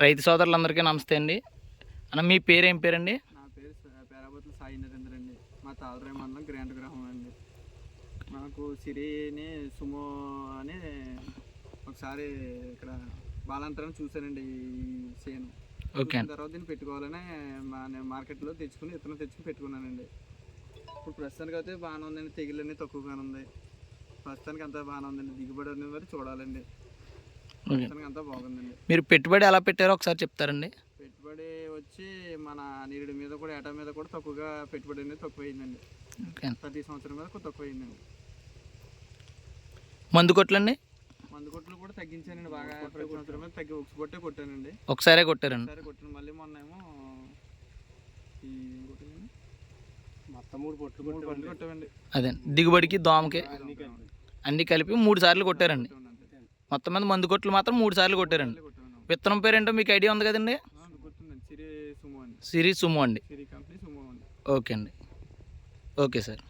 రైతు సోదరులందరికీ నమస్తే అండి. అన్న మీ పేరు ఏం పేరండి? నా పేరు పేరాబతుల సాయి నరేంద్ర అండి. మా తాళరాయి మండలం గ్రాంట్ గ్రామం అండి. మనకు సిరిని సుమో అని ఒకసారి ఇక్కడ బాలంతరం చూశానండి ఈ సేను. ఓకే. తర్వాత దీన్ని పెట్టుకోవాలని నేను మార్కెట్లో విత్తనం తెచ్చుకుని పెట్టుకున్నానండి. ఇప్పుడు ప్రస్తుతానికి అయితే బాగానే ఉందండి. తెగులన్నీ తక్కువగానే ఉంది. ప్రస్తుతానికి అంతా బాగానే ఉందండి. దిగుబడి అనేది మరి చూడాలండి. ప్రస్తుతానికి అంతా బాగుందండి. మీరు పెట్టుబడి ఎలా పెట్టారో ఒకసారి చెప్తారండి? పెట్టుబడి వచ్చి మన నీరుడి మీద కూడా ఏటా మీద కూడా తక్కువగా పెట్టుబడి అనేది తక్కువ అయిందండి. ప్రతి సంవత్సరం మీద తక్కువ అయిందండి. మందు కొట్లండి? మందు కొట్లు కూడా తగ్గించానండి. బాగా ప్రతి సంవత్సరం మీద ఒకసారి కొట్టానండి. ఒకసారి కొట్టారండి? ఒకసారి కొట్టాను. మళ్ళీ మొన్న ఏమో ఈ మొత్తం 3 పొట్లు కొట్టామండి. అదే దిగుబడికి దోమకి అన్ని కలిపి 3 సార్లు కొట్టారండి. మొత్తం మీద మందు కొట్లు మాత్రం 3 సార్లు కొట్టారండి. విత్తనం పేరేంటో మీకు ఐడియా ఉంది కదండి? సిరి సుమో అండి. సిరి కంపెనీ సుమో అండి. ఓకే అండి. Okay sir.